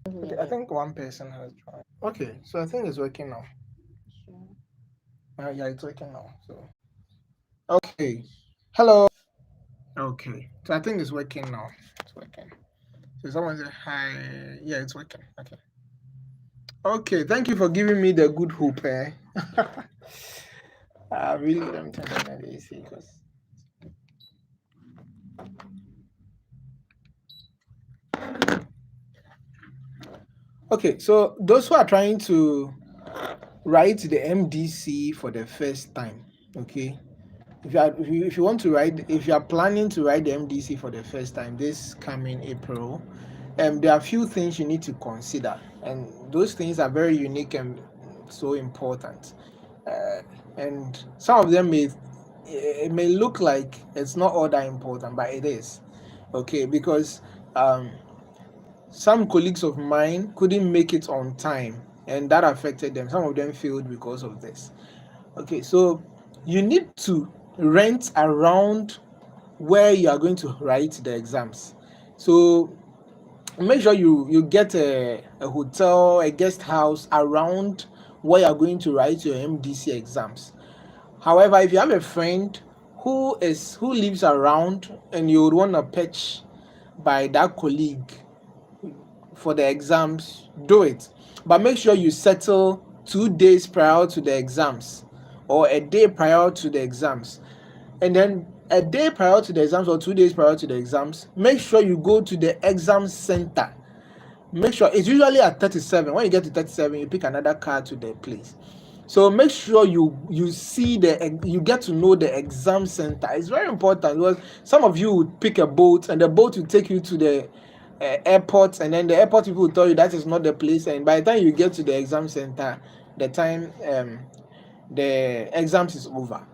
Okay, I think one person has joined. Okay, so I think it's working now. Yeah, it's working now. So okay, hello. Okay, so I think it's working now. It's working. So someone said hi. Yeah, it's working. Okay. Okay, thank you for giving me the good hope. Eh? Really, let me turn on the AC because. Okay, so those who are trying to write the MDC for the first time, okay, if you want to write, if you are planning to write the MDC for the first time this coming April, there are a few things you need to consider, and those things are very unique and so important. Uh, and some of them it may look like it's not all that important, but it is, okay, because um, some colleagues of mine couldn't make it on time, and that affected them. Some of them failed because of this. Okay, so you need to rent around where you are going to write the exams. So make sure you get a hotel, a guest house around where you are going to write your MDC exams. However, if you have a friend who lives around and you would want to pitch by that colleague for the exams, do it. But make sure you settle 2 days prior to the exams or a day prior to the exams. And then a day prior to the exams or 2 days prior to the exams, make sure you go to the exam center. Make sure it's usually at 37. When you get to 37, you pick another car to the place. So make sure you see you get to know the exam center. It's very important because some of you would pick a boat and the boat will take you to the airport, and then the airport people will tell you that is not the place, and by the time you get to the exam center, the time the exams is over.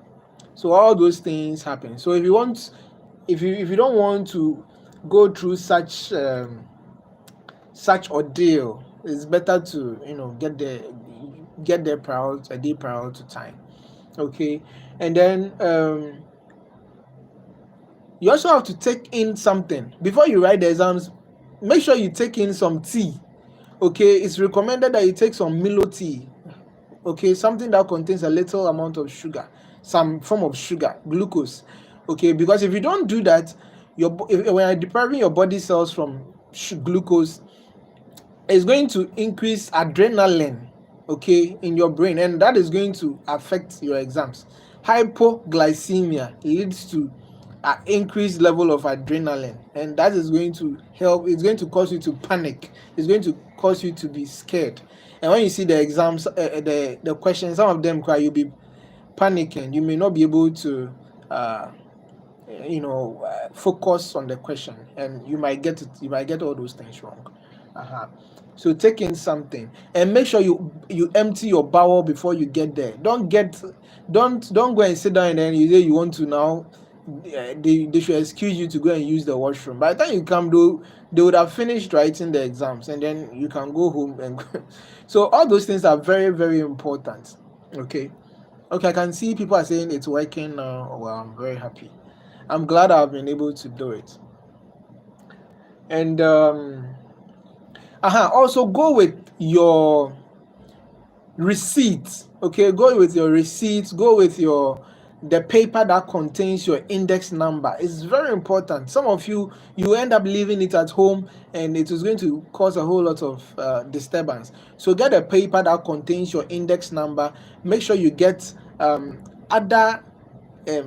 So all those things happen. So if you don't want to go through such ordeal, it's better to get there prior a day prior to time. Okay, and then you also have to take in something before you write the exams. Make sure you take in some tea. Okay, it's recommended that you take some Milo tea. Okay, something that contains a little amount of sugar, some form of sugar, glucose. Okay, because if you don't do that, when you're depriving your body cells from glucose, it's going to increase adrenaline, okay, in your brain, and that is going to affect your exams. Hypoglycemia leads to an increased level of adrenaline, and that is going to help. It's going to cause you to panic. It's going to cause you to be scared. And when you see the exams, the questions, some of them cry, you'll be panicking. You may not be able to uh, focus on the question, and you might get all those things wrong. Uh-huh. So take in something and make sure you empty your bowel before you get there. Don't go and sit down and then you say you want to now. They should excuse you to go and use the washroom. By the time you come, though, they would have finished writing the exams, and then you can go home and so all those things are very, very important. Okay. Okay, I can see people are saying it's working now. Well, I'm very happy. I'm glad I've been able to do it. And also go with your receipts. Okay, go with your receipts, go with the paper that contains your index number. It's very important. Some of you end up leaving it at home, and it is going to cause a whole lot of disturbance. So get a paper that contains your index number. Make sure you get other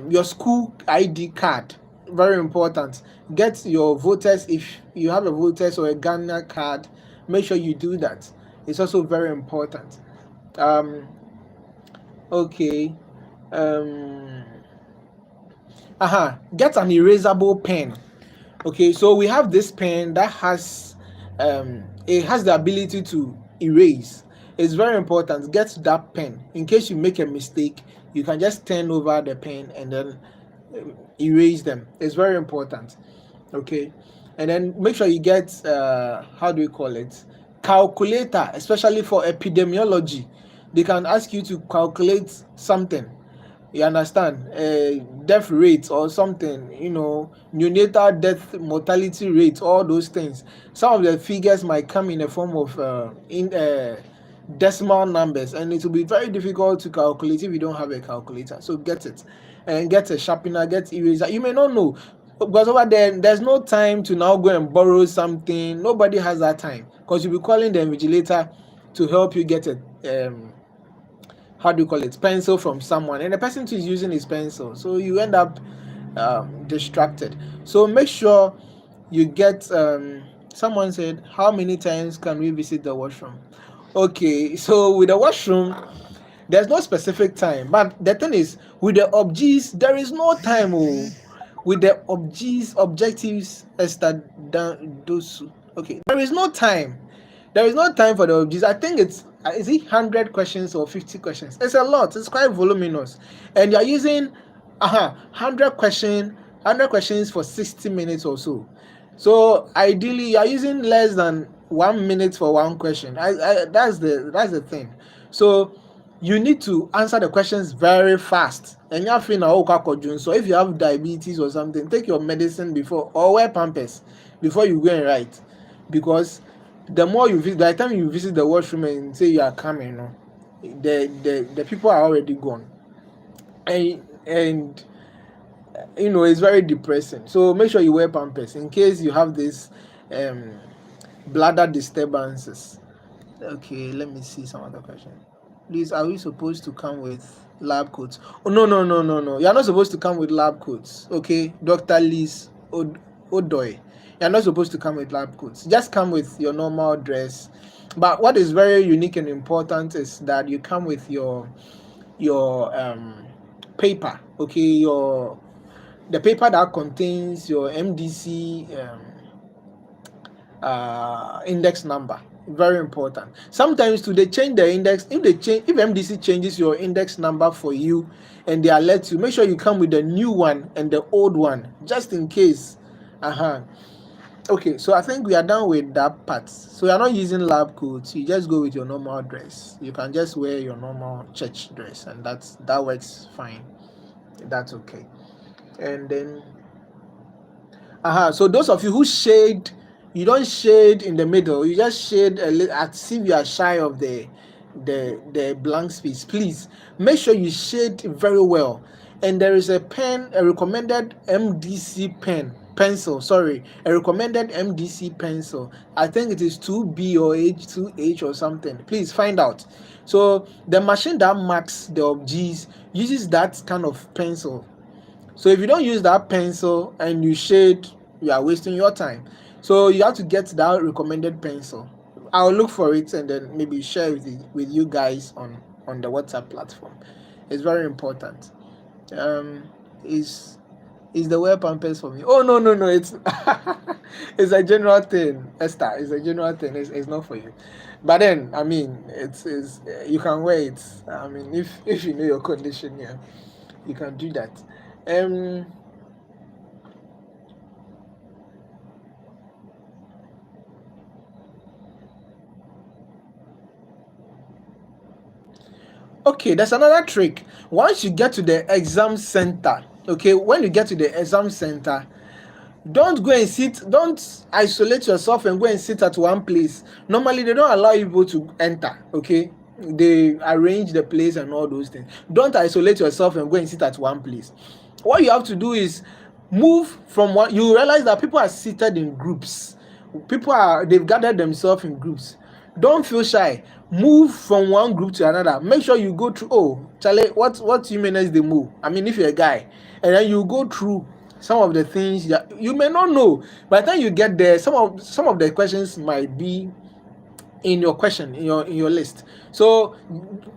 your school ID card. Very important. Get your voters, if you have a voters or a Ghana card, make sure you do that. It's also very important. um okay. um get an erasable pen. Okay, so we have this pen that has it has the ability to erase. It's very important. Get that pen. In case you make a mistake, you can just turn over the pen and then erase them. It's very important. Okay, and then make sure you get how do we call it, calculator, especially for epidemiology. They can ask you to calculate something. You understand? Death rate or something, neonatal death mortality rate, all those things. Some of the figures might come in the form of in decimal numbers, and it will be very difficult to calculate if you don't have a calculator. So get it, and get a sharpener, get eraser. You may not know, because over there there's no time to now go and borrow something. Nobody has that time, because you'll be calling the invigilator to help you get a how do you call it, pencil from someone, and the person too is using his pencil, so you end up distracted. So make sure you get someone said, how many times can we visit the washroom? Okay, so with the washroom there's no specific time, but the thing is, with the objectives there is no time. Oh, with the objectives those, okay, there is no time. There is no time for the objectives. I think it's is it 100 questions or 50 questions? It's a lot. It's quite voluminous, and you're using 100 questions for 60 minutes or so. So ideally you're using less than 1 minute for one question. That's the thing. So you need to answer the questions very fast. And you have so if you have diabetes or something, take your medicine before, or wear pampers before you go and write, because the more you visit, by the time you visit the washroom and say you are coming, the people are already gone, and it's very depressing. So make sure you wear pampers in case you have this um bladder disturbances. Okay, let me see some other question. Please, are we supposed to come with lab coats? Oh, no, no, no, no, no. You're not supposed to come with lab coats. Okay, Dr. Liz Odoy. You're not supposed to come with lab coats. Just come with your normal dress. But what is very unique and important is that you come with your paper. Okay, the paper that contains your MDC index number. Very important. Sometimes too they change the index. If MDC changes your index number for you and they alert you, make sure you come with the new one and the old one, just in case. Okay, so I think we are done with that part. So you're not using lab coats, you just go with your normal dress. You can just wear your normal church dress, and that works fine. That's okay. And then so those of you who shade, you don't shade in the middle, you just shade a little, as if you are shy of the blank space. Please make sure you shade very well. And there is a pen, a recommended MDC pencil, sorry, a recommended MDC pencil. I think it is 2B or H2H or something. Please find out. So the machine that marks the objects uses that kind of pencil. So if you don't use that pencil and you shade, you are wasting your time. So you have to get that recommended pencil. I'll look for it and then maybe share with you guys on the WhatsApp platform. It's very important. Is the wear pampers for me? Oh, no, no, no, it's it's a general thing, Esther. It's a general thing. It's not for you. But then, I mean, it's you can wear it. I mean, if you know your condition, yeah, you can do that. Okay, there's another trick. Once you get to the exam center, okay, when you get to the exam center, don't isolate yourself and go and sit at one place. Normally they don't allow people to enter. Okay, they arrange the place and all those things. Don't isolate yourself and go and sit at one place. What you have to do is move from one. You realize that people are seated in groups. They've gathered themselves in groups. Don't feel shy. Move from one group to another. Make sure you go through. Oh, Charlie, what humanness they move? I mean, if you're a guy, and then you go through some of the things that you may not know. By the time you get there, some of the questions might be in your question, in your list. So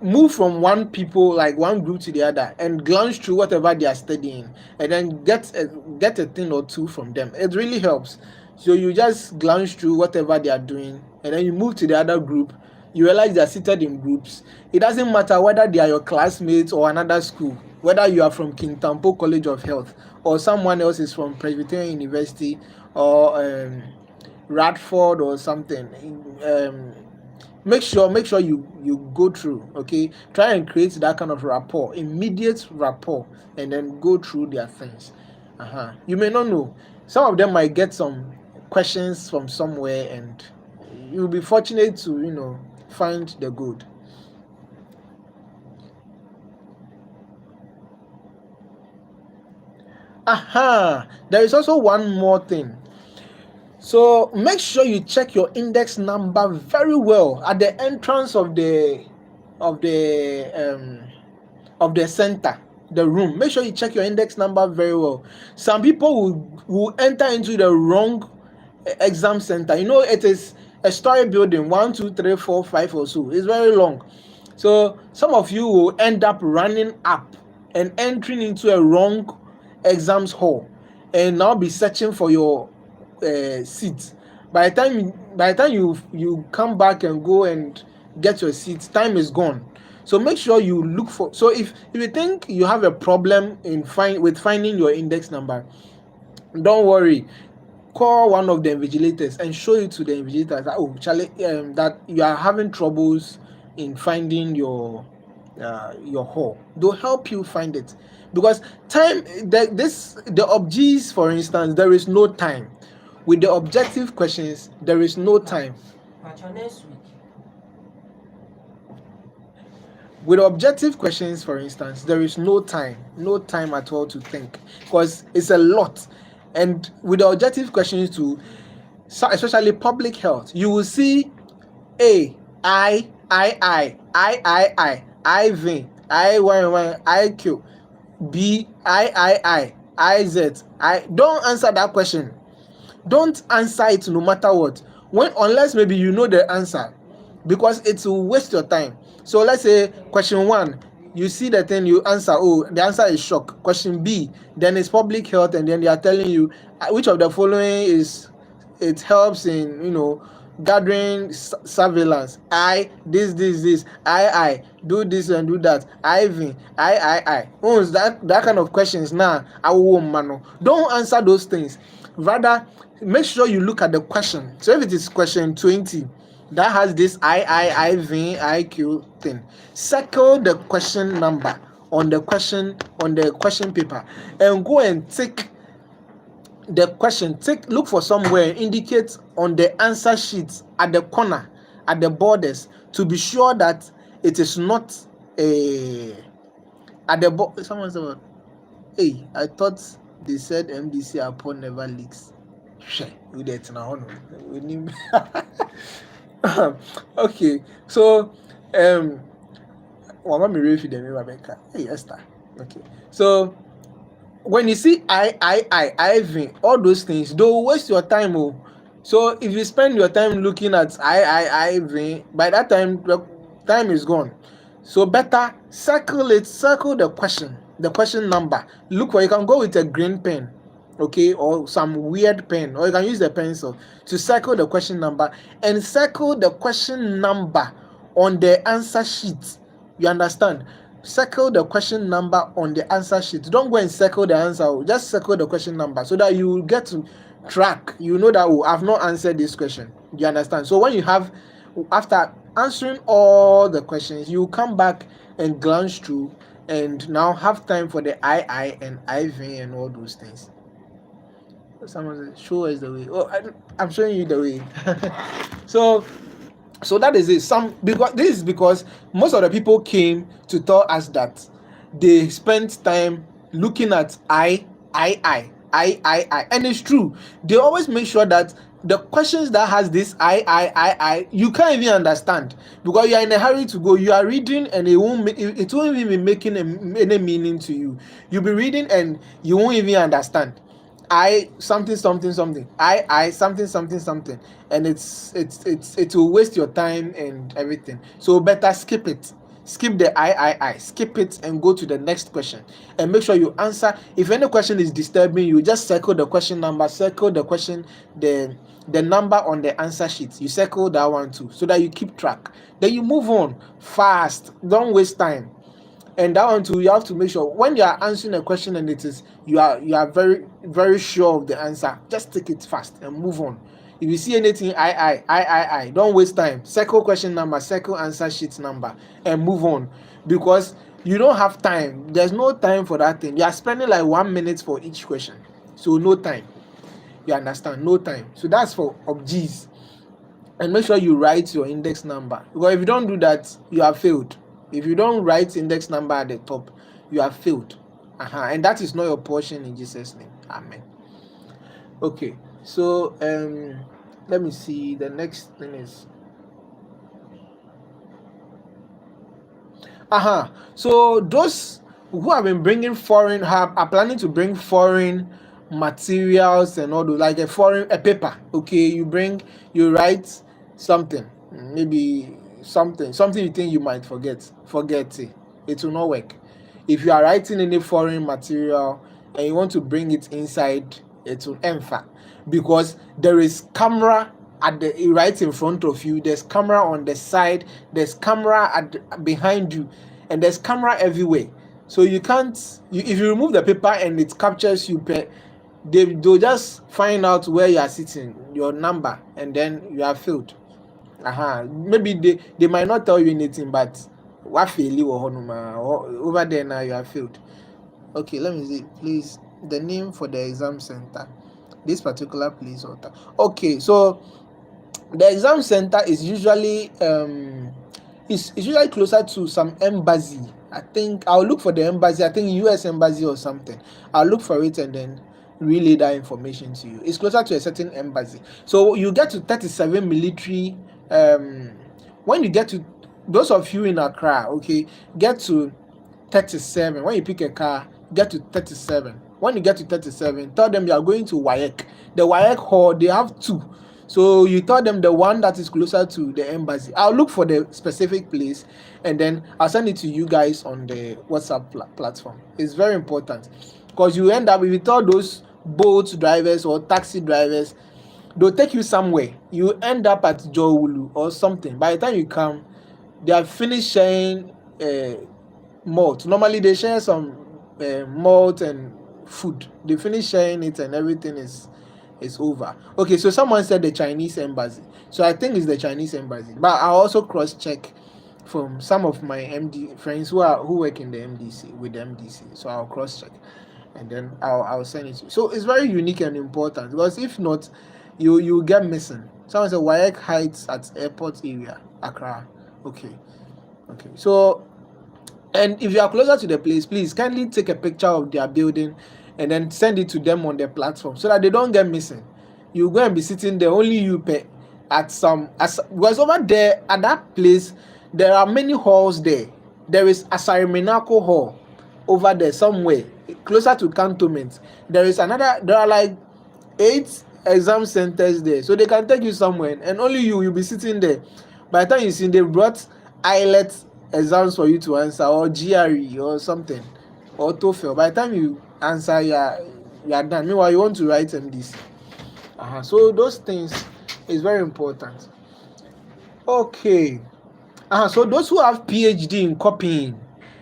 move from one group to the other and glance through whatever they are studying, and then get a thing or two from them. It really helps. So you just glance through whatever they are doing, and then you move to the other group. You realize they are seated in groups. It doesn't matter whether they are your classmates or another school, whether you are from King Tampo College of Health or someone else is from Presbyterian University or Radford or something. make sure you go through, okay? Try and create that kind of rapport, immediate rapport, and then go through their things. You may not know, some of them might get some questions from somewhere, and you'll be fortunate to find the good. There is also one more thing. So make sure you check your index number very well at the entrance of the center, the room. Make sure you check your index number very well. Some people will enter into the wrong exam center. It is a story building, 1 2 3 4 5 or so. It's very long. So some of you will end up running up and entering into a wrong exams hall, and now be searching for your seat. By the time you come back and go and get your seat, time is gone. So make sure you look for. So if you think you have a problem with finding your index number, don't worry. Call one of the invigilators and show it to the invigilators that, oh Charlie, that you are having troubles in finding your hall. They'll help you find it, because the obgs, for instance, there is no time. With the objective questions, there is no time. Next week. With objective questions, for instance, there is no time at all to think, because it's a lot. And with the objective questions too, especially public health, you will see A, I, V, IQ, B, I, Z. Don't answer that question. Don't answer it no matter what, unless maybe you know the answer, because it will waste your time. So let's say question 1, you see the thing, you answer, oh, the answer is shock. Question B, then it's public health, and then they are telling you which of the following it helps in gathering surveillance. This, I do this and do that. I. That kind of questions now. Don't answer those things. Rather, make sure you look at the question. So if it is question 20 that has this V, IQ thing, circle the question number on the question paper, and go and take the question. Look for somewhere, indicate on the answer sheet at the corner, at the borders, to be sure that it is not at the someone said, hey, I thought they said MDC upon never leaks. Okay, so hey Esther. Okay, so when you see I, all those things, don't waste your time. So if you spend your time looking at I, by that time the time is gone. So better circle the question number. Look where you can go with a green pen, okay, or some weird pen, or you can use the pencil to circle the question number, and circle the question number on the answer sheet. You understand? Circle the question number on the answer sheet. Don't go and circle the answer, just circle the question number, so that you will get to track. You know that, oh, I've not answered this question. You understand? So when you have, after answering all the questions, you come back and glance through, and now have time for the I and IV and all those things. Someone said, show us the way. Oh, I'm showing you the way. So that is it. Because most of the people came to tell us that they spent time looking at I, and it's true. They always make sure that the questions that has this I, you can't even understand, because you are in a hurry to go. You are reading, and it won't even be making any meaning to you. You'll be reading and you won't even understand. I something, I something, and it will waste your time and everything. So better skip it. Skip the I, skip it and go to the next question, and make sure you answer. If any question is disturbing you, just circle the question number, circle the question, the number on the answer sheet. You circle that one too, so that you keep track. Then you move on fast. Don't waste time. And that one too, you have to make sure when you are answering a question and you are very, very sure of the answer, just take it fast and move on. If you see anything I, don't waste time. Circle question number, circle answer sheet number, and move on, because you don't have time. There's no time for that thing. You are spending like 1 minute for each question, so no time. You understand? No time. So that's for OBGs. And make sure you write your index number, because if you don't do that, you have failed. If you don't write index number at the top, you have failed. And that is not your portion in Jesus' name. Amen. Okay, so let me see. The next thing is so those who have been bringing foreign are planning to bring foreign materials and all those, like a paper. Okay, you write something, maybe something you think you might forget it will not work. If you are writing any foreign material and you want to bring it inside, it will empha, because there is camera at the right in front of you, there's camera on the side, there's camera behind you, and there's camera everywhere. So you can't, if you remove the paper and it captures you, they'll just find out where you are sitting, your number, and then you are failed. Maybe they might not tell you anything, but over there now you are failed. Okay, let me see, please, the name for the exam center, this particular place. Okay, so the exam center is usually is usually closer to some embassy. I think I'll look for the embassy. I think US embassy or something. I'll look for it and then relay that information to you. It's closer to a certain embassy. So you get to 37 military. When you get to, those of you in Accra, okay, get to 37. When you pick a car, get to 37. When you get to 37, tell them you are going to WAEC. The WAEC hall, they have two. So you tell them the one that is closer to the embassy. I'll look for the specific place and then I'll send it to you guys on the WhatsApp platform. It's very important, because you end up, if you tell those boat drivers or taxi drivers, they'll take you somewhere. You end up at Jowulu or something. By the time you come, they have finished sharing malt. Normally they share some malt and food. They finish sharing it and everything is over. Okay, so someone said the Chinese embassy. So I think it's the Chinese embassy. But I also cross-check from some of my MD friends who work in the MDC, with the MDC. So I'll cross-check and then I'll send it to you. So it's very unique and important, because if not, you get missing. Someone said WAEC Heights at airport area, Accra. Okay. So, and if you are closer to the place, please kindly take a picture of their building and then send it to them on their platform, so that they don't get missing. You go and be sitting there, only you pay at because over there at that place there are many halls there. There is Asarimenako Hall over there somewhere closer to cantonment. There are like 8 exam centers there, so they can take you somewhere and only you'll be sitting there. By the time you see, they brought IELTS exams for you to answer, or GRE or something, or TOEFL. By the time you answer, you are done. Meanwhile, you want to write MDC. So those things is very important. Okay. So those who have PhD in copying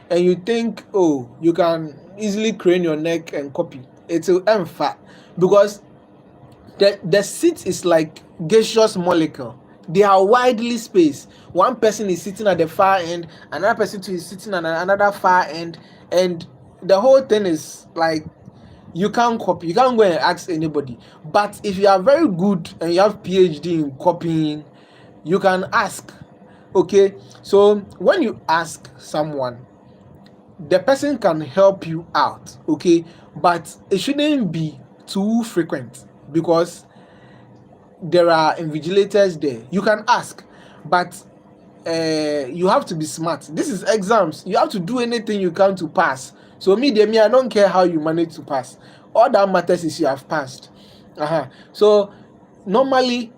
and you think, you can easily crane your neck and copy, it will end fat, because the seat is like gaseous molecule. They are widely spaced. One person is sitting at the far end, another person is sitting at another far end, and the whole thing is like, you can't copy. You can't go and ask anybody. But if you are very good and you have PhD in copying, you can ask. Okay, so when you ask someone, the person can help you out. Okay, but it shouldn't be too frequent, because there are invigilators there. You can ask, but you have to be smart. This is exams. You have to do anything you can to pass. So I don't care how you manage to pass. All that matters is you have passed. So normally,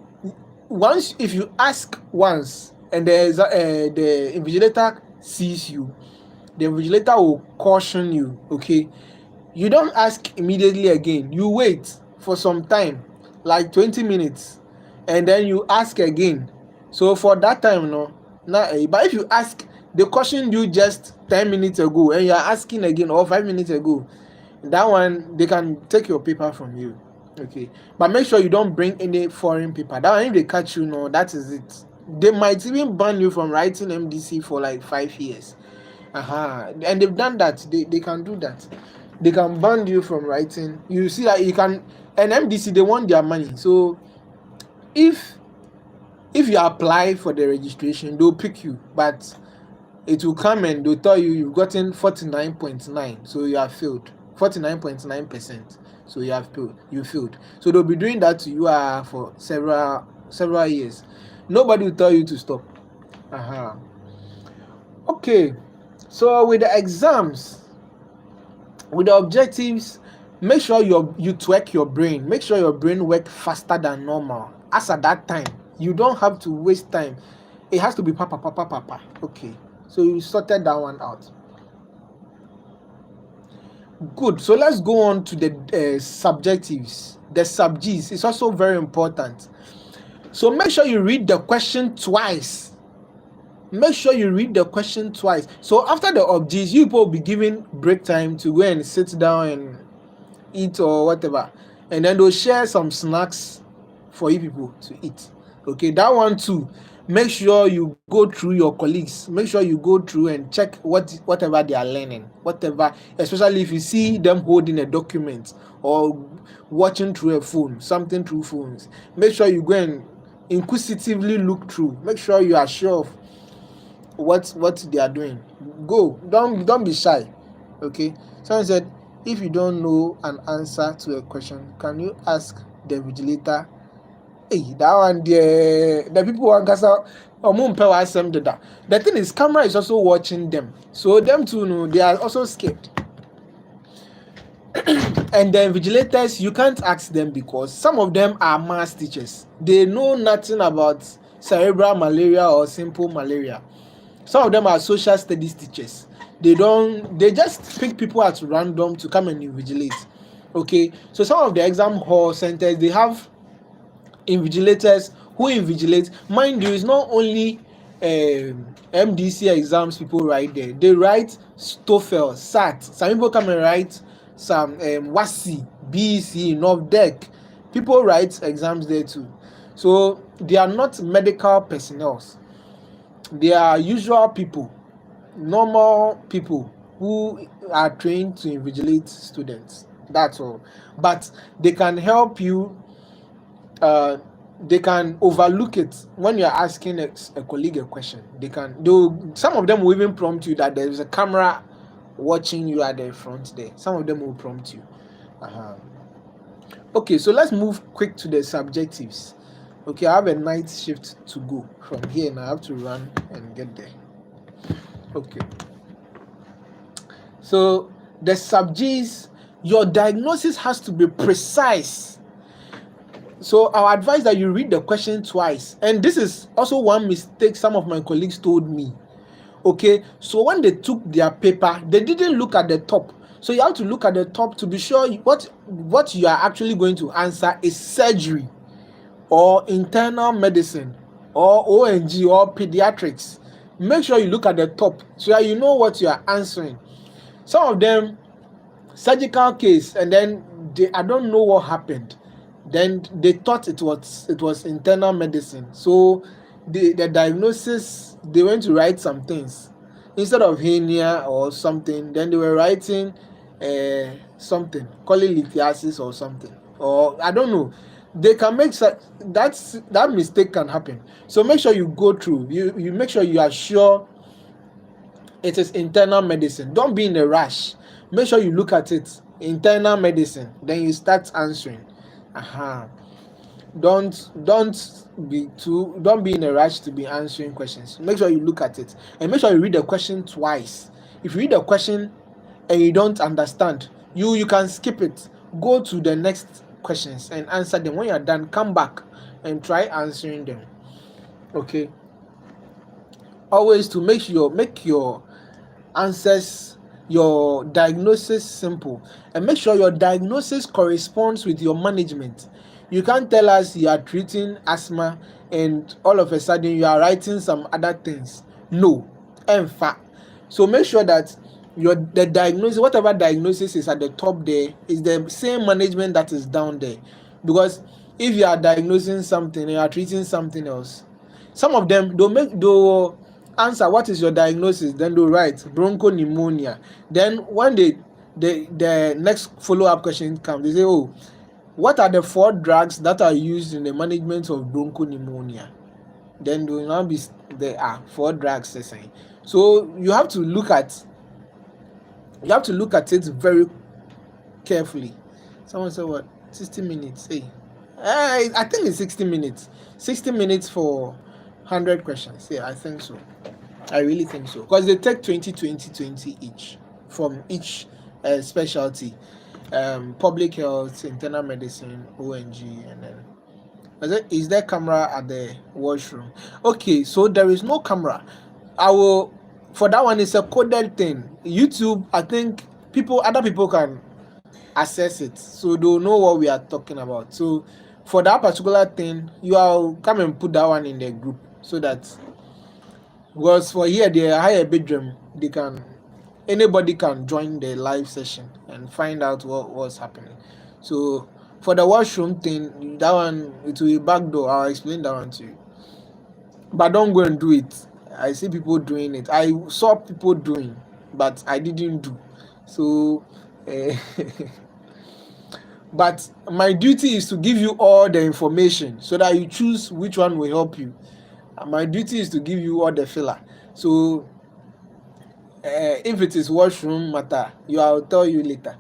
if you ask once and the invigilator sees you, the invigilator will caution you. Okay, you don't ask immediately again. You wait for some time, like 20 minutes, and then you ask again. So for that time, but if you ask, they cautioned you just 10 minutes ago and you're asking again, or 5 minutes ago, that one, they can take your paper from you. Okay, but make sure you don't bring any foreign paper. That one, if they catch you, no, that is it. They might even ban you from writing MDC for like 5 years. And they've done that. They can do that. They can ban you from writing. You see that you can. And MDC, they want their money. So if you apply for the registration, they'll pick you, but it will come and they'll tell you you've gotten 49.9, so you have failed. 49.9%, so you have failed. You failed. So they'll be doing that to you for several years. Nobody will tell you to stop. Okay, so with the exams, with the objectives, make sure you twerk your brain. Make sure your brain work faster than normal. As at that time, you don't have to waste time. It has to be papa papa papa. Okay, so you sorted that one out. Good. So let's go on to the subjectives. The sub-Gs is also very important. So make sure you read the question twice. Make sure you read the question twice. So after the objectives, you people will be given break time to go and sit down and eat or whatever, and then they'll share some snacks for you people to eat. Okay, that one too. Make sure you go through your colleagues. Make sure you go through and check whatever they are learning, whatever. Especially if you see them holding a document or watching through a phone, something through phones. Make sure you go and inquisitively look through. Make sure you are sure of what they are doing. Go. Don't be shy. Okay. Someone said, if you don't know an answer to a question, can you ask the vigilator? Hey, that one, the people who are the thing is, camera is also watching them, so them too know they are also scared. And then vigilators, you can't ask them because some of them are mass teachers. They know nothing about cerebral malaria or simple malaria. Some of them are social studies teachers. They just pick people at random to come and invigilate. Okay, so some of the exam hall centers, they have invigilators who invigilate. Mind you, it's not only MDC exams people write there. They write TOEFL, SAT. Some people come and write some WASI, BEC, NOVDEC. People write exams there too. So they are not medical personnel. They are usual people, normal people who are trained to invigilate students. That's all. But they can help you. They can overlook it when you're asking a colleague a question. Some of them will even prompt you that there is a camera watching you at the front there. Some of them will prompt you. Okay, so let's move quick to the subjectives. Okay, I have a night shift to go from here and I have to run and get there. Okay. So the sub-Gs, your diagnosis has to be precise. So I advise that you read the question twice. And this is also one mistake some of my colleagues told me. Okay, so when they took their paper, they didn't look at the top. So you have to look at the top to be sure what you are actually going to answer is surgery or internal medicine or ONG or pediatrics. Make sure you look at the top so that you know what you are answering. Some of them, surgical case, and then I don't know what happened. Then they thought it was internal medicine. So the diagnosis, they went to write some things instead of hernia or something. Then they were writing something, cholelithiasis or something, or I don't know. They can make that mistake can happen. So make sure you go through. You make sure you are sure it is internal medicine. Don't be in a rush. Make sure you look at it. Internal medicine. Then you start answering. Don't be in a rush to be answering questions. Make sure you look at it and make sure you read the question twice. If you read the question and you don't understand, you can skip it. Go to the next questions and answer them. When you're done, come back and try answering them. Okay. Always to make your answers, your diagnosis simple, and make sure your diagnosis corresponds with your management. You can't tell us you are treating asthma and all of a sudden you are writing some other things. No. In fact, so make sure that the diagnosis, whatever diagnosis is at the top there, is the same management that is down there. because if you are diagnosing something and you are treating something else, some of them they'll answer what is your diagnosis, then they'll write bronchopneumonia. Then when the next follow-up question comes, they say, oh, what are the 4 drugs that are used in the management of bronchopneumonia? Then there will now be there are 4 drugs saying. So you have to look at it very carefully. Someone said what? 60 minutes. Hey. I think it's 60 minutes. 60 minutes for 100 questions. Yeah, I think so. I really think so. Because they take 20 each from each specialty. Public health, internal medicine, ONG, and then is there camera at the washroom? Okay, so there is no camera. I will for that one. It's a coded thing. YouTube, I think other people can access it, so they'll know what we are talking about. So for that particular thing, you will come and put that one in the group, so that because for here they hire bedroom, anybody can join the live session and find out what's happening. So for the washroom thing, that one it will be backdoor. I'll explain that one to you, but don't go and do it. I see people doing it. I saw people doing, but I didn't do. So but my duty is to give you all the information so that you choose which one will help you. My duty is to give you all the filler. So if it is washroom matter, I'll tell you later.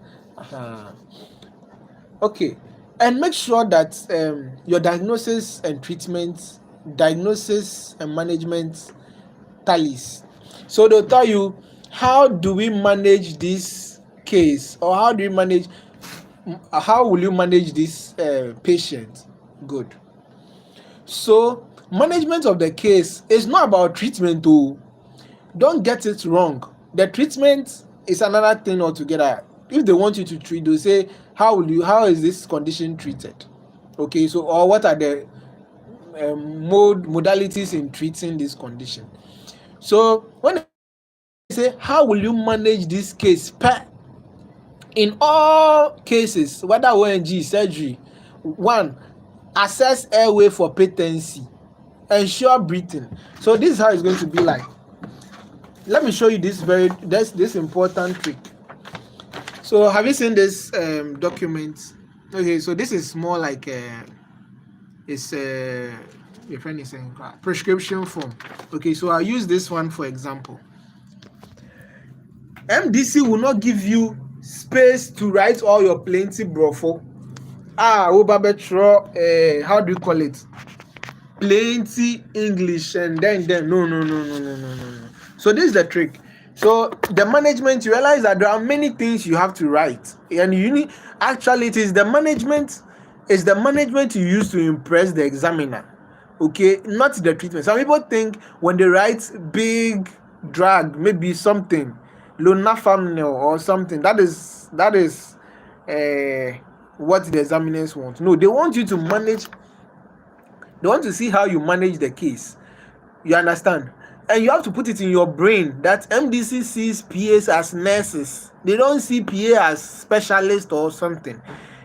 Okay, and make sure that your diagnosis and management tallies. So they'll tell you, how do we manage this case, or how will you manage this patient? Good. So management of the case is not about treatment. Don't get it wrong. The treatment is another thing altogether. If they want you to treat, they'll say, how is this condition treated? Okay, so, or what are the modalities in treating this condition? So when they say, how will you manage this case? In all cases, whether ONG, surgery, 1, assess airway for patency, ensure breathing. So this is how it's going to be like. Let me show you this important trick. So have you seen this document? Okay, so this is more like your friend is saying prescription form. Okay, so I'll use this one for example. MDC will not give you space to write all your plenty brofo. How do you call it? Plenty English, and then no. So this is the trick. So the management, you realize that there are many things you have to write, and you need actually it is the management you use to impress the examiner. Okay, not the treatment. Some people think when they write big drag, maybe something lonafamil or something, that is what the examiners want. No, they want you to manage. They want to see how you manage the case. You understand? And you have to put it in your brain that MDC sees PAs as nurses. They don't see PA as specialists or something.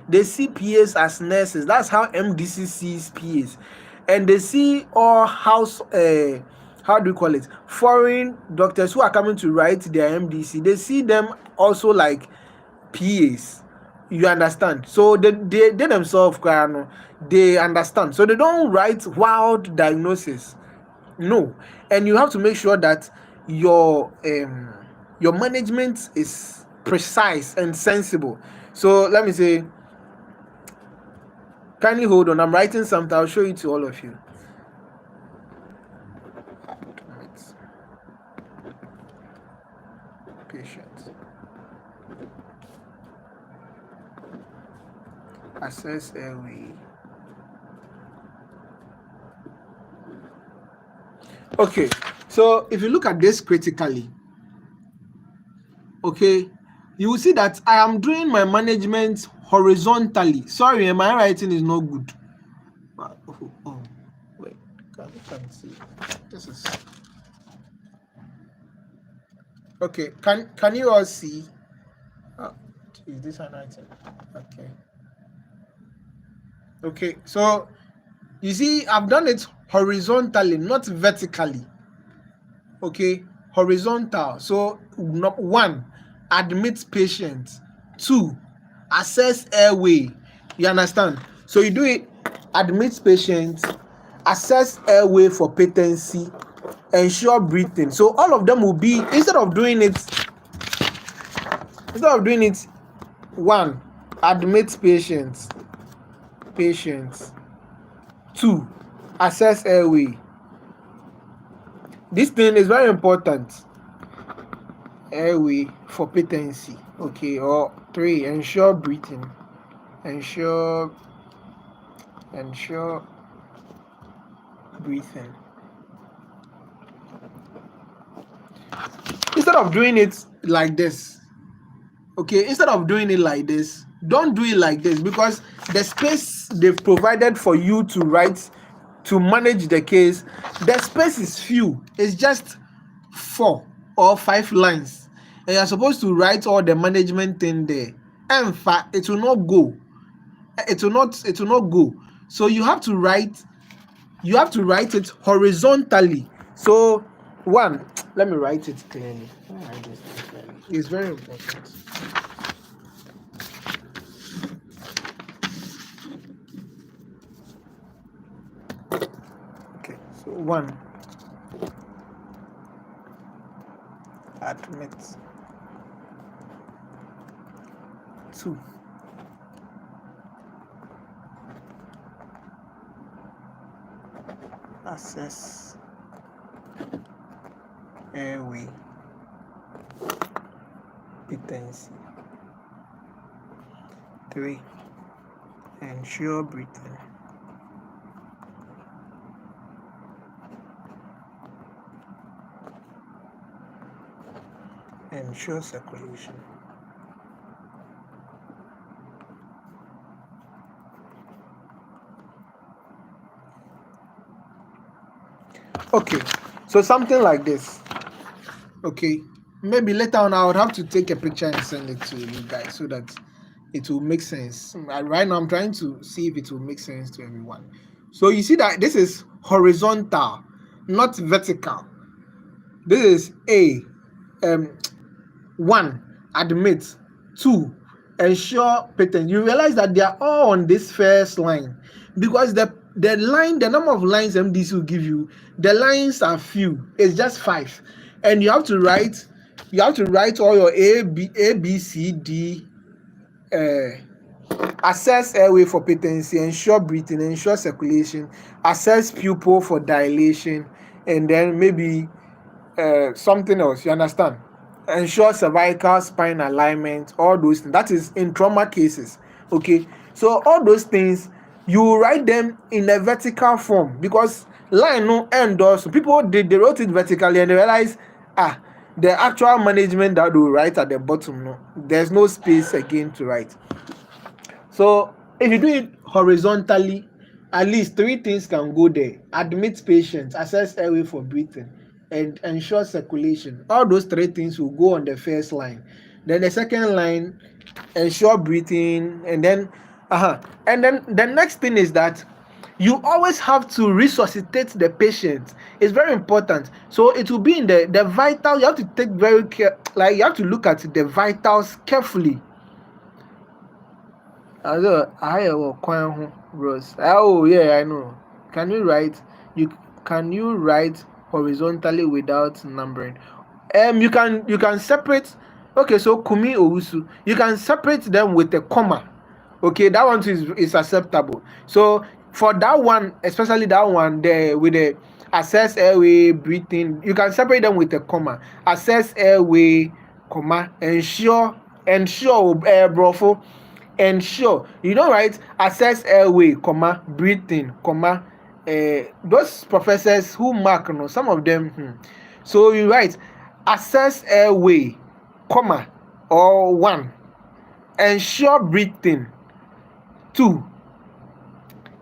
They see PAs as nurses. That's how MDC sees PAs. And they see all foreign doctors who are coming to write their MDC. They see them also like PAs. You understand? So they themselves, they understand. So they don't write wild diagnosis. No. And you have to make sure that your management is precise and sensible. So let me say, kindly hold on. I'm writing something. I'll show it to all of you. Patient. Assess airway. Okay, so if you look at this critically, okay, you will see that I am doing my management horizontally. Sorry, my writing is not good. Wait, can't see. This is okay. Can you all see? Is this handwriting? Okay. Okay, so you see, I've done it horizontally, not vertically. Okay, horizontal. So one, admit patient. Two, assess airway. You understand? So you do it, admit patient, assess airway for patency, ensure breathing. So all of them will be, instead of doing it one, admit patients. Two, assess airway. This thing is very important. Airway for patency. Okay, or three, ensure breathing. Ensure breathing. Instead of doing it like this, okay, don't do it like this, because the space they've provided for you to write, to manage the case, the space is few. It's just 4 or 5 lines, and you're supposed to write all the management thing there. In fact, it will not go. So you have to write it horizontally. So one, let me write it clearly. It's very important. Okay, so one, admit. Two, assess airway patency. Three, ensure breathing. Ensure circulation. Okay, so something like this. Okay, maybe later on I would have to take a picture and send it to you guys so that it will make sense. Right now I'm trying to see if it will make sense to everyone. So you see that this is horizontal, not vertical. This is one, admit. Two, ensure patent. You realize that they are all on this first line, because the number of lines MDC will give you, the lines are few. It's just 5, and you have to write all your A B C D. Assess airway for patency, ensure breathing, ensure circulation, assess pupil for dilation, and then maybe something else. You understand? Ensure cervical spine alignment, all those things. That is in trauma cases. Okay, so all those things you write them in a vertical form, because line no end also. People they wrote it vertically and they realize the actual management that they will write at the bottom, no, there's no space again to write. So if you do it horizontally, at least 3 things can go there: admit patients, assess airway for breathing, and ensure circulation. All those 3 things will go on the first line. Then the second line, ensure breathing, and then the next thing is that you always have to resuscitate the patient. It's very important. So it will be in the vital. You have to take very care, like you have to look at the vitals carefully. I Rose. Oh yeah, I know. Can you write horizontally without numbering? You can separate. Okay, so Kumi Owusu, you can separate them with a comma. Okay, that one is acceptable. So for that one, especially that one there with the assess airway breathing, you can separate them with a comma. Assess airway, comma, ensure, brofo. Ensure, you don't write assess airway, comma, breathing, comma. Those professors who mark, some of them, so you write assess airway, comma, or 1, ensure breathing. 2,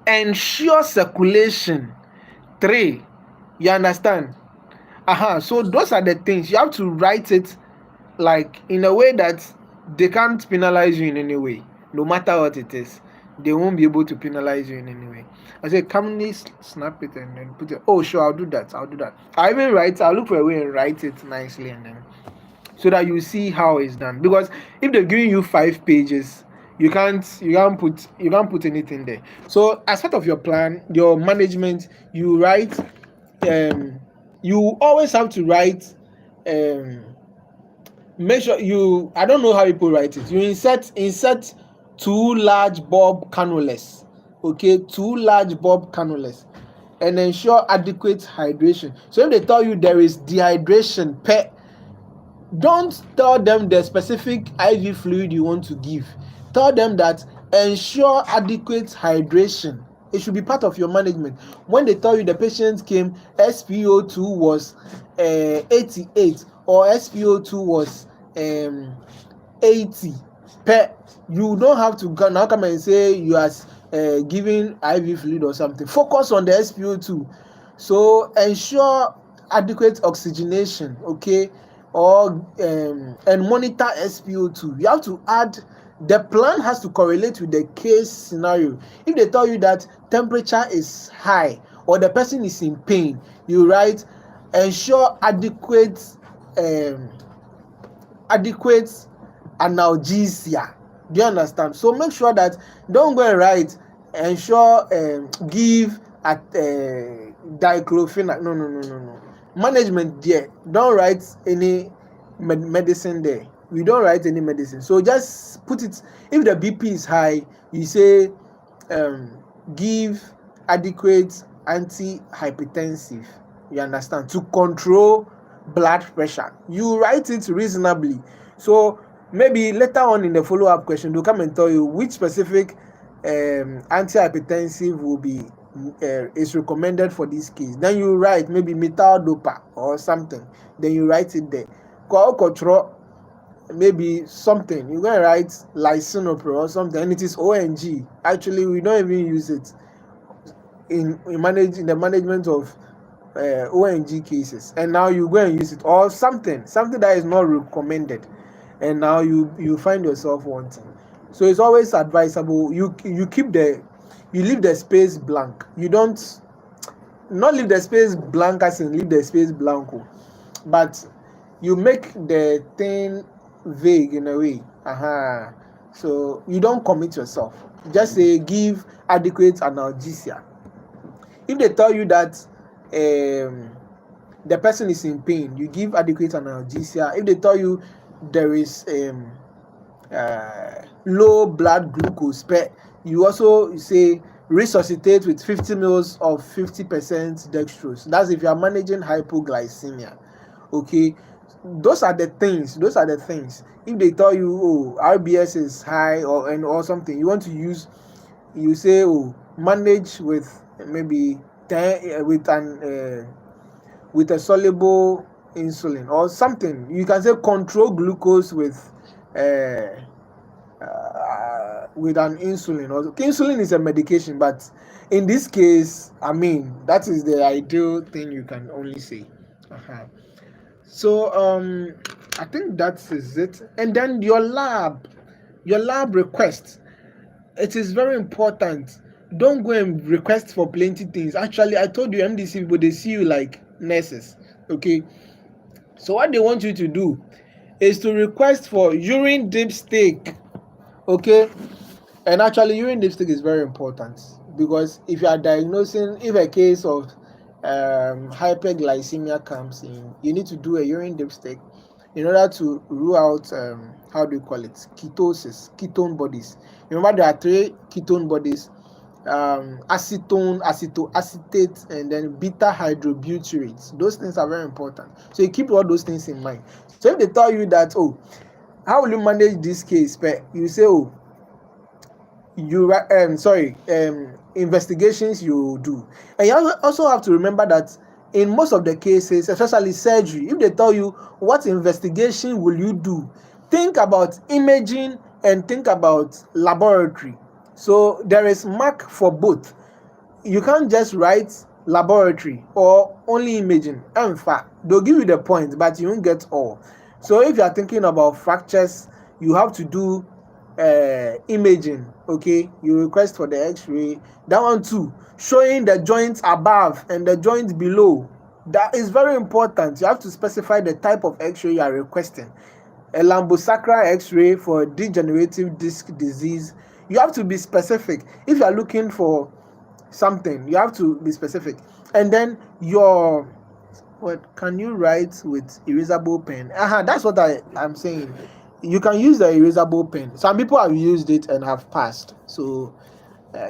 ensure circulation. 3, you understand? So those are the things you have to write it like in a way that they can't penalize you in any way, no matter what it is. They won't be able to penalize you in any way. I say, calmly snap it and then put it. Oh, sure, I'll do that. I'll do that. I even write. I'll look for a way and write it nicely, and then so that you see how it's done. Because if they're giving you 5 pages, you can't put anything there. So as part of your plan, your management, you write. You always have to write. Make sure you. I don't know how people write it. You insert 2 large bulb cannulas. Okay, 2 large bulb cannulas, and ensure adequate hydration. So if they tell you there is dehydration per, don't tell them the specific IV fluid you want to give. Tell them that ensure adequate hydration. It should be part of your management. When they tell you the patient came, SpO2 was 88 or SpO2 was 80 per, you don't have to now come and say you are giving IV fluid or something. Focus on the SpO2. So ensure adequate oxygenation, okay, or and monitor SpO2. You have to add, the plan has to correlate with the case scenario. If they tell you that temperature is high or the person is in pain, you write ensure adequate analgesia. Do you understand? So make sure that, don't go and write ensure give at diclofenac. No. Management there, don't write any medicine there. We don't write any medicine. So just put it, if the BP is high, you say give adequate antihypertensive. You understand? To control blood pressure. You write it reasonably. So maybe later on in the follow-up question, they'll come and tell you which specific antihypertensive will be is recommended for this case. Then you write maybe metaldopa or something. Then you write it there. Control maybe something. You're going to write lisinopril or something, and it is ONG. Actually, we don't even use it in the management of ONG cases, and now you go and use it, or something that is not recommended, and now you find yourself wanting. So it's always advisable you leave the space blank. You don't not leave the space blank as in leave the space blanco, but you make the thing vague in a way. So you don't commit yourself. Just say give adequate analgesia. If they tell you that the person is in pain, you give adequate analgesia. If they tell you there is low blood glucose, you also say resuscitate with 50 mils of 50% dextrose. That's if you are managing hypoglycemia. Okay, those are the things. If they tell you RBS is high or something, you want to use, you say manage with maybe 10 with a soluble insulin or something. You can say control glucose with an insulin. Also, insulin is a medication, but in this case, that is the ideal thing you can only say. So I think that is it. And then your lab request. It is very important. Don't go and request for plenty things. Actually, I told you, MDC people, they see you like nurses. Okay, so what they want you to do is to request for urine dipstick. Okay, and actually urine dipstick is very important, because if you are diagnosing, if a case of hyperglycemia comes in, you need to do a urine dipstick in order to rule out how do you call it, ketone bodies. Remember, there are 3 ketone bodies: acetone, acetoacetate, and then beta hydrobutyrates. Those things are very important, so you keep all those things in mind. So if they tell you that, how will you manage this case, you say, investigations you do. And you also have to remember that in most of the cases, especially surgery, if they tell you what investigation will you do, think about imaging and think about laboratory. So there is mark for both. You can't just write laboratory or only imaging. In fact, they'll give you the point, but you won't get all. So if you are thinking about fractures, you have to do imaging, okay, you request for the x-ray. That one too, showing the joints above and the joints below. That is very important. You have to specify the type of x-ray you are requesting. A lumbosacral x-ray for degenerative disc disease. You have to be specific. If you are looking for something, you have to be specific. And then your, what can you write with erasable pen? That's what I'm saying. You can use the erasable pen. Some people have used it and have passed, so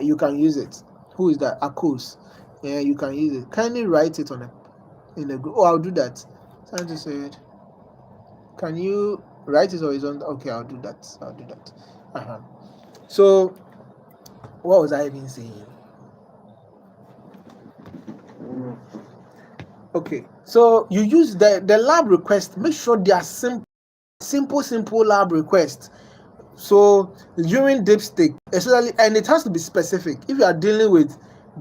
you can use it. Who is that? Akos. Yeah, you can use it. Kindly write it in a group. Oh, I'll do that. Scientist said, can you write it horizontal? Okay, I'll do that. So what was I even saying? Okay, so you use the lab request. Make sure they are simple lab requests. So urine dipstick, especially, and it has to be specific. If you are dealing with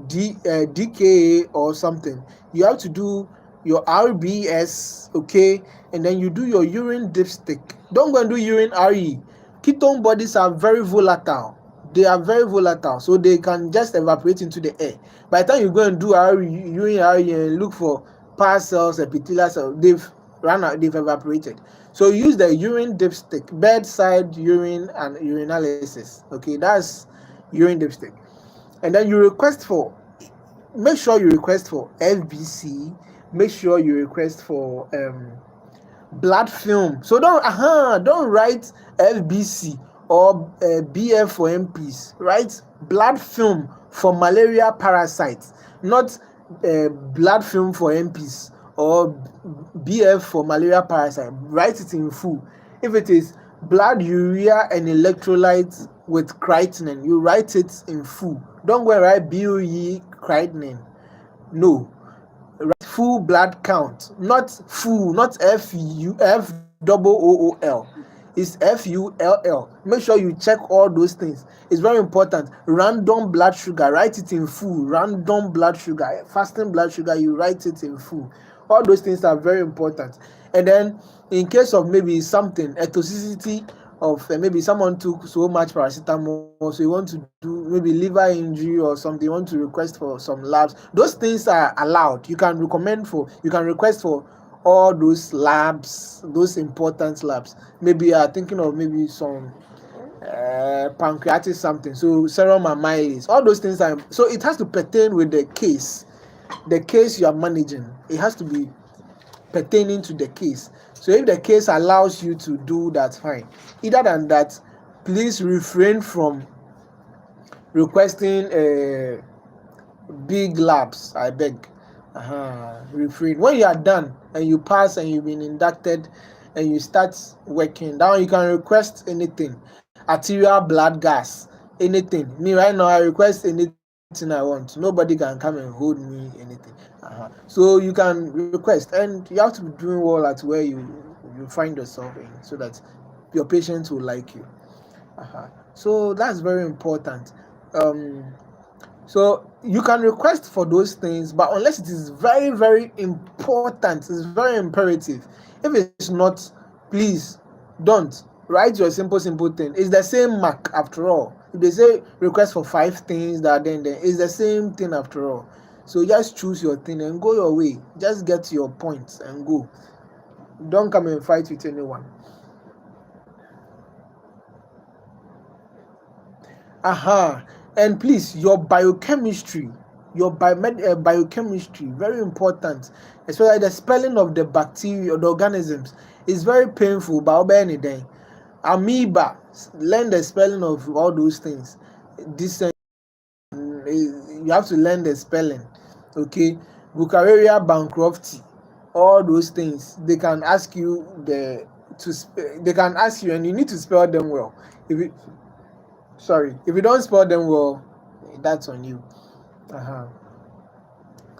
DKA or something, you have to do your RBS, okay, and then you do your urine dipstick. Don't go and do urine RE. Ketone bodies are very volatile. They are very volatile, so they can just evaporate into the air. By the time you go and do urine RE and look for past cells, epithelial cells, they've run out, they've evaporated. So use the urine dipstick, bedside urine and urinalysis. Okay, that's urine dipstick. And then you request for, make sure you request for FBC, make sure you request for blood film. So don't write FBC or BF for MPs. Write blood film for malaria parasites, not blood film for MPs or BF for malaria parasite. Write it in full. If it is blood urea and electrolytes with creatinine, you write it in full. Don't go and write BUE creatinine. No, write full blood count, not full, not FOOL. It's FULL. Make sure you check all those things. It's very important. Random blood sugar, write it in full. Random blood sugar, fasting blood sugar, you write it in full. All those things are very important. And then in case of maybe something, a toxicity of maybe someone took so much paracetamol, so you want to do maybe liver injury or something, you want to request for some labs. Those things are allowed. You can request for all those labs, those important labs. Maybe you are thinking of maybe some pancreatic something, so serum amylase. All those things are, so it has to pertain with the case you are managing. It has to be pertaining to the case. So if the case allows you to do that, fine. Other than that, please refrain from requesting big labs, I beg. Refrain. When you are done and you pass and you've been inducted and you start working, now you can request anything. Arterial blood gas, anything. Me right now, I request anything I want. Nobody can come and hold me anything. So you can request, and you have to be doing well at where you find yourself in, so that your patients will like you. So that's very important. So you can request for those things, but unless it is very, very important, it's very imperative. If it's not, please don't write your simple thing. It's the same mark after all. If they say request for 5 things, then it's the same thing after all. So just choose your thing and go your way. Just get your points and go. Don't come and fight with anyone. And please, your biochemistry, biochemistry, very important. Especially the spelling of the bacteria, the organisms, is very painful. But anything, amoeba, learn the spelling of all those things. This you have to learn the spelling. Okay, Bucararia bankruptcy, all those things. They can ask you they can ask you, and you need to spell them well. If you don't spell them well, that's on you.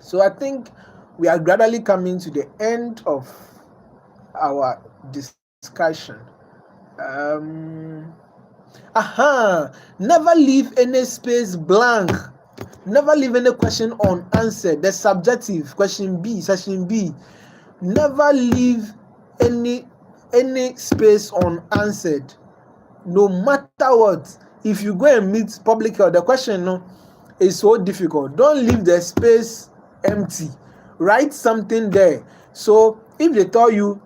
So I think we are gradually coming to the end of our discussion. Never leave any space blank. Never leave any question unanswered. The subjective question B, section B. Never leave any space unanswered. no matter what, if you go and meet public health, the question no is so difficult. Don't leave the space empty. Write something there. So if they tell you,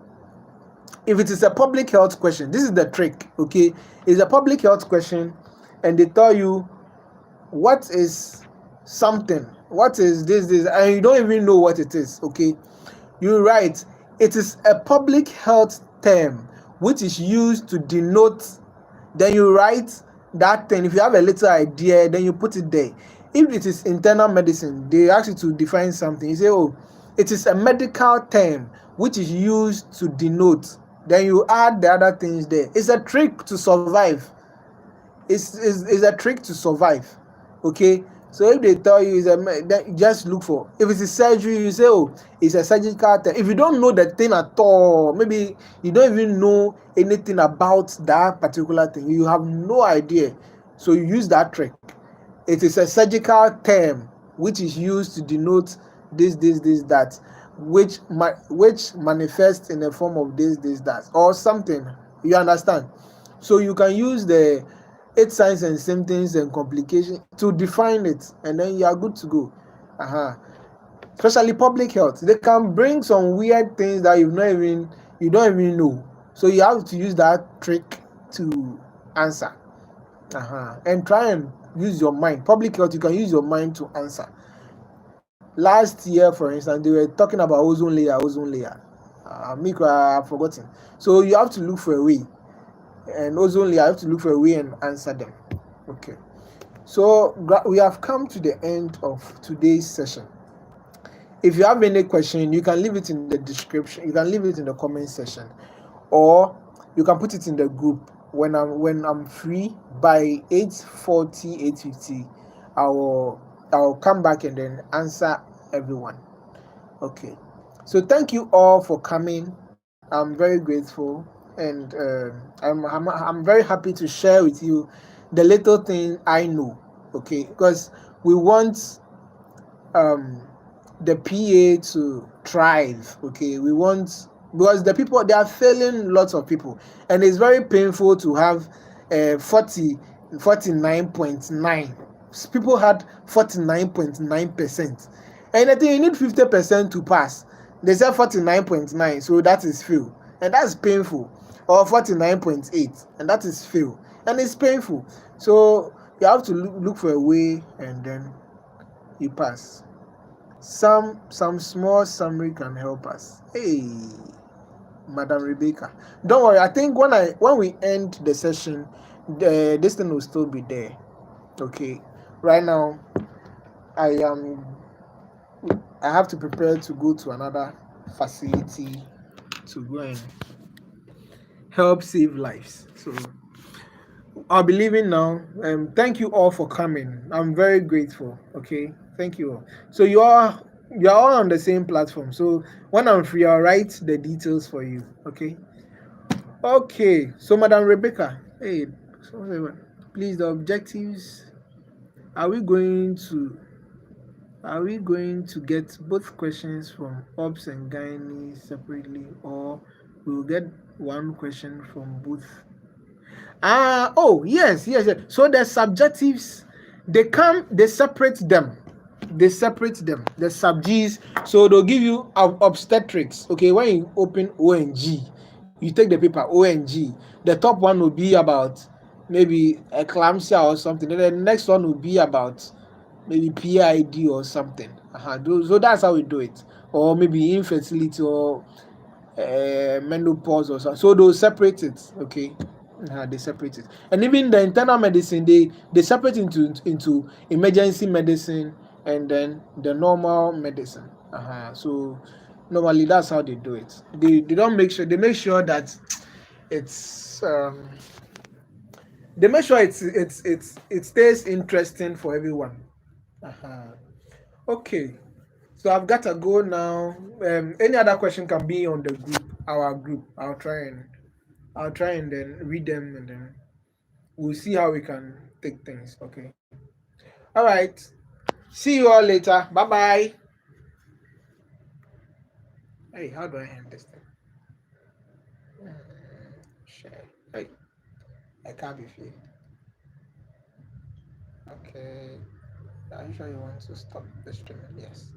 if it is a public health question, this is the trick, okay? It's a public health question, and they tell you what is something, what is this, and you don't even know what it is, okay? You write, it is a public health term which is used to denote, then you write that thing. If you have a little idea, then you put it there. If it is internal medicine, they ask you to define something. You say, oh, it is a medical term which is used to denote. Then you add the other things there. It's a trick to survive. It's a trick to survive. Okay, so if they tell you then just look for, if it's a surgery, you say, oh, it's a surgical term. If you don't know the thing at all, maybe you don't even know anything about that particular thing, you have no idea, so you use that trick. It is a surgical term which is used to denote this that, which manifests in the form of this that or something. You understand? So you can use the 8 signs and symptoms and complications to define it, and then you are good to go. Especially public health, they can bring some weird things that you don't even know. So you have to use that trick to answer. And try and use your mind. Public health, you can use your mind to answer. Last year, for instance, they were talking about ozone layer. I've forgotten. So you have to look for a way, and ozone layer, I have to look for a way and answer them. Okay. So we have come to the end of today's session. If you have any question, you can leave it in the description. You can leave it in the comment section, or you can put it in the group. When I'm free by 8:40, 8:50, I'll come back and then answer everyone. Okay. So thank you all for coming. I'm very grateful, and I'm very happy to share with you the little thing I know. Okay, because we want um the PA to thrive. Okay, we want, because the people, they are failing lots of people, and it's very painful to have 49.9. People had 49.9%, and I think you need 50% to pass. They said 49.9, so that is fail, and that's painful. Or 49.8, and that is fail, and it's painful. So you have to look for a way, and then you pass. Some small summary can help us. Hey, Madam Rebecca, don't worry. I think when we end the session, this thing will still be there. Okay. Right now, I am. I have to prepare to go to another facility to go and help save lives. So I'll be leaving now. Thank you all for coming. I'm very grateful. Okay, thank you all. So you're all on the same platform. So when I'm free, I'll write the details for you. Okay. Okay. So Madam Rebecca, hey, please, the objectives. Are we going to get both questions from ops and gynae separately, or we'll get one question from both? Oh, yes. So the subjectives, they separate them. The sub-Gs. So they'll give you obstetrics. Okay, when you open ONG, you take the paper ONG. The top one will be about maybe eclampsia or something. And the next one will be about maybe PID or something. So that's how we do it. Or maybe infertility or menopause or something. So they'll separate it. Okay. They separate it, and even the internal medicine, they separate into emergency medicine and then the normal medicine. So normally that's how they do it. They don't make sure, they make sure that it's they make sure it stays interesting for everyone. Okay, so I've got to go now. Any other question can be on the group, our group. I'll try and then read them, and then we'll see how we can take things. Okay. All right. See you all later. Bye bye. Hey, how do I end this thing? Share. Hey. I can't be free. Okay. Are you sure you want to stop the streaming? Yes.